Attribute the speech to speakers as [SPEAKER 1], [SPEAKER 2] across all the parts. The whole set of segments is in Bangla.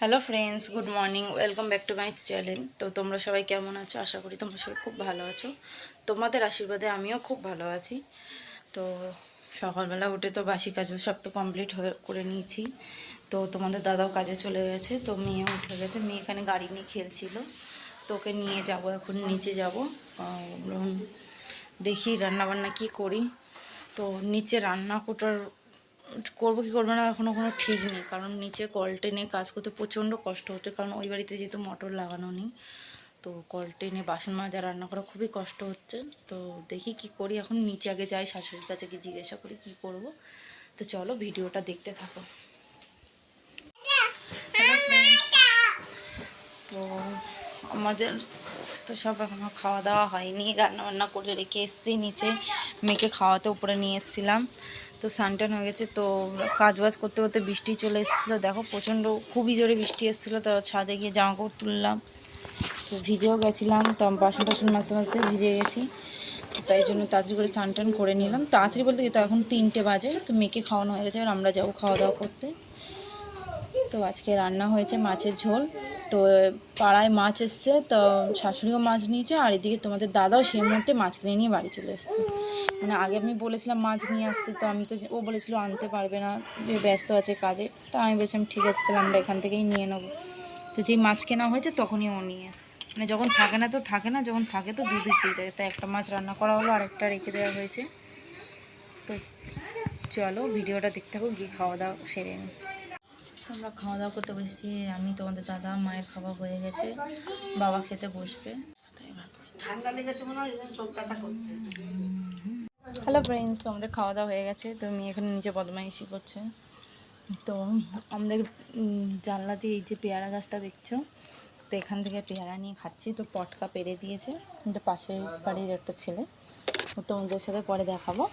[SPEAKER 1] Hello friends, good morning, welcome back to my channel. তো তোমরা সবাই কেমন আছো? আশা করি তোমরা সবাই খুব ভালো আছো। তোমাদের আশীর্বাদে আমিও খুব ভালো আছি। তো সকালবেলা উঠে তো বাসি কাজ সব তো কমপ্লিট করে নিয়েছি। তো তোমাদের দাদাও কাজে চলে গেছে, তো মেয়ে উঠে গেছে। মেয়ে এখানে গাড়ি নিয়ে খেলছিল, তো ওকে নিয়ে যাব, এখন নিচে যাব। দেখি রান্নাবান্না কি করি। তো নিচে রান্না করবো কি করবো না এখনও কোনো ঠিক নেই, কারণ নিচে কল টেনে কাজ করতে প্রচণ্ড কষ্ট হচ্ছে, কারণ ওই বাড়িতে যেহেতু মোটর লাগানো নেই। তো কল টেনে বাসন মাজা রান্না করা খুবই কষ্ট হচ্ছে। তো দেখি কি করি, এখন নিচে আগে যাই, শাশুড়ির কাছে গিয়ে জিজ্ঞাসা করি কি করব। তো চলো ভিডিওটা দেখতে থাকো। তো আমাদের তো সব এখনও খাওয়া দাওয়া হয়নি, রান্নাবান্না করে রেখে এসেছি নিচে। মেয়েকে খাওয়াতে উপরে নিয়ে এসেছিলাম। তো সানটান হয়ে গেছে, তো কাজ বাজ করতে করতে বৃষ্টি চলে এসেছিলো। দেখো প্রচণ্ড খুবই জোরে বৃষ্টি এসেছিলো। তো ছাদে গিয়ে জামা কাপড় তুললাম, তো ভিজেও গেছিলাম। তো বাসন টাসন মাজতে মাজতে ভিজে গেছি, তাই জন্য তাড়াতাড়ি করে স্নান করে নিলাম। তাড়াতাড়ি বলতে কি, তো এখন 3টে বাজে। তো মেয়েকে খাওয়ানো হয়ে গেছে, আর আমরা যাবো খাওয়া দাওয়া করতে। তো আজকে রান্না হয়েছে মাছের ঝোল। তো পাড়ায় মাছ এসছে, তো শাশুড়িও মাছ নিয়েছে, আর এদিকে তোমাদের দাদাও সেই মুহূর্তে মাছ কিনে নিয়ে বাড়ি চলে এসছে। মানে আগে আমি বলেছিলাম মাছ নিয়ে আসতে, তো ও বলেছিল আনতে পারবে না, যে ব্যস্ত আছে কাজে। তো আমি বলছিলাম ঠিক আছে, তাহলে আমরা এখান থেকেই নিয়ে নেবো। তো যেই মাছ কেনা হয়েছে তখনই ও নিয়ে আসছে। মানে যখন থাকে না তো থাকে না, যখন থাকে তো দুদিক দিয়ে যায়। তাই একটা মাছ রান্না করা হলো, আর একটা রেখে দেওয়া হয়েছে। তো চলো ভিডিওটা দেখতে থাকো, গিয়ে খাওয়া দাওয়া সেরে নিই। আমরা খাওয়া দাওয়া করতে বসেছি। আমি, তোমাদের দাদা, মায়ের খাওয়া হয়ে গেছে, বাবা খেতে বসবে।
[SPEAKER 2] ঠান্ডা লেগেছে মনে হয়, চোখ ব্যথা করছে।
[SPEAKER 1] হ্যালো ফ্রেন্ডস, তো আমাদের খাওয়া দাওয়া হয়ে গেছে। তো মেয়ে এখানে নিচে বদমাইশি করছে। তো আমাদের জানলা দিয়ে এই যে পেয়ারা গাছটা দেখছো, তো এখান থেকে পেয়ারা নিয়ে খাচ্ছি। তো পটকা পেরে দিয়েছে, এটা পাশের বাড়ির একটা ছেলে। তোমাদের সাথে পরে দেখাবো,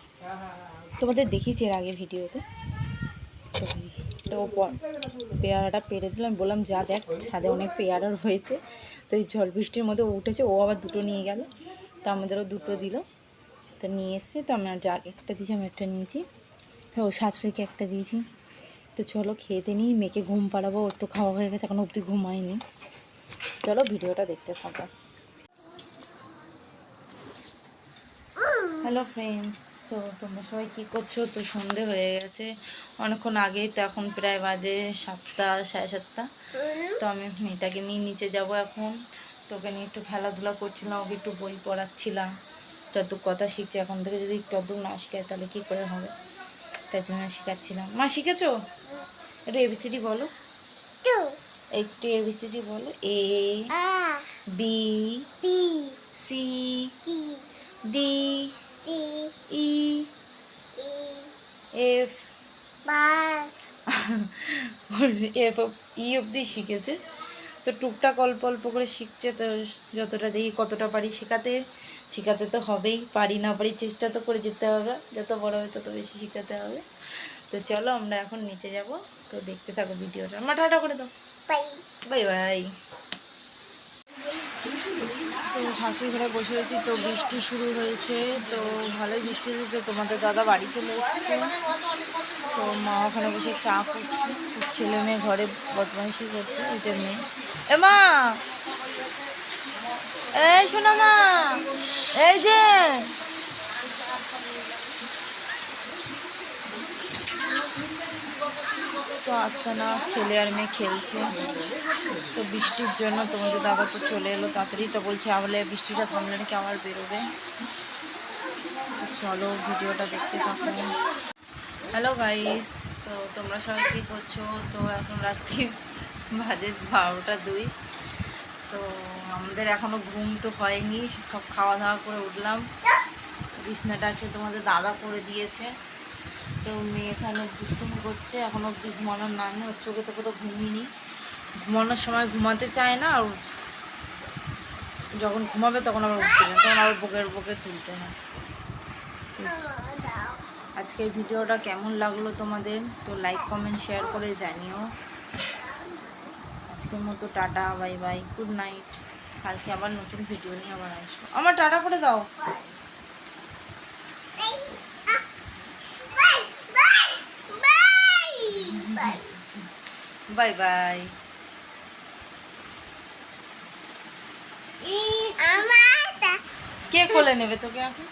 [SPEAKER 1] তোমাদের দেখিয়েছি এর আগে ভিডিওতে। তো পেয়ারাটা পেরে দিলাম, বললাম যা দেখ ছাদে অনেক পেয়ারা হয়েছে। তো এই ঝড় বৃষ্টির মধ্যে উঠেছে, ও আবার দুটো নিয়ে গেল। তো আমাদেরও দুটো দিল, তো নিয়ে এসছে। তো আমি আর যা একটা দিয়েছি, আমি একটা নিয়েছি। হ্যাঁ, ও শাশুড়িকে একটা দিয়েছি। তো চলো খেতে নিই, মেয়েকে ঘুম পাড়াবো। ওর তো খাওয়া হয়ে গেছে, এখন অবধি ঘুমায়নি। চলো ভিডিওটা দেখতে থাকো। হ্যালো ফ্রেন্ডস, তো তোমরা সবাই কী করছো? তো সন্ধে হয়ে গেছে অনেকক্ষণ আগেই, তো এখন প্রায় বাজে 7টা, সাড়ে 7টা। তো আমি মেয়েটাকে নিয়ে নিচে যাব এখন। তোকে নিয়ে একটু খেলাধুলা করছিলাম, ওকে একটু বই পড়াচ্ছিলাম। যত কথা শিখছে, এখন থেকে যদি একটু না শেখায় তাহলে কী করে হবে, তাই জন্য শেখাচ্ছিলাম। মা শিখেছো? একটু এবিসিডি বলো, একটু এবিসিডি বলো। A B C D E F F E অবধি শিখেছে। তো টুকটাক অল্প অল্প করে শিখছে। তো যতটা দেখি কতটা পারি শেখাতে তো হবেই, পারি না পারি চেষ্টা তো করে যেতে হবে। যত বড় হবে তত বেশি শেখাতে হবে। তো চলো আমরা এখন নিচে যাব। তো দেখতে থাকো ভিডিওটা। আমার টাটা করে দাও, বাই বাই। তো শাশুড়ি ঘরে বসে রয়েছি, তো বৃষ্টি শুরু হয়েছে। তো ভালোই বৃষ্টি হয়েছে। তো তোমাদের দাদা বাড়ি চলে এসেছে। তো মা ওখানে বসে চা করছে। তো ছেলে মেয়ে ঘরে বদমাইশি করছে, এই যে মেয়ে। এ মা, এই শোনো মা, এই যে তো আসছে না, ছেলে আর মেয়ে খেলছে। তো বৃষ্টির জন্য তোমাদের দাদা তো চলে এলো তাড়াতাড়ি। তো বলছে আবার বৃষ্টিটা থামলে নাকি আবার বেরোবে। চলো ভিডিওটা দেখতে থাকো। হ্যালো গাইস, তো তোমরা সবাই কী করছো? তো এখন রাত্রি বাজে 12টা 2। তো আমাদের এখনও ঘুম তো হয়নি, সব খাওয়া দাওয়া করে উঠলাম। বিছনাটা আছে তোমাদের দাদা করে দিয়েছে। তো মেয়ে এখানে দুষ্টুমি করছে, এখন অবধি ঘুমানোর নাম নেই। ওর চোখে তো কোনো ঘুমই নেই, ঘুমানোর সময় ঘুমাতে চায় না, আর যখন ঘুমাবে তখন আবার উঠতে যায়, তখন আবার বকে তুলতে হয়। তো আজকের ভিডিওটা কেমন লাগলো তোমাদের? তো লাইক কমেন্ট শেয়ার করে জানিও। আজকের মতো tata, bye bye, good night. কালকে আবার নতুন ভিডিও নিয়ে আবার আসবো। আমার টাটা করে দাও, বাই বাই। কোলে নেবে তোকে এখন?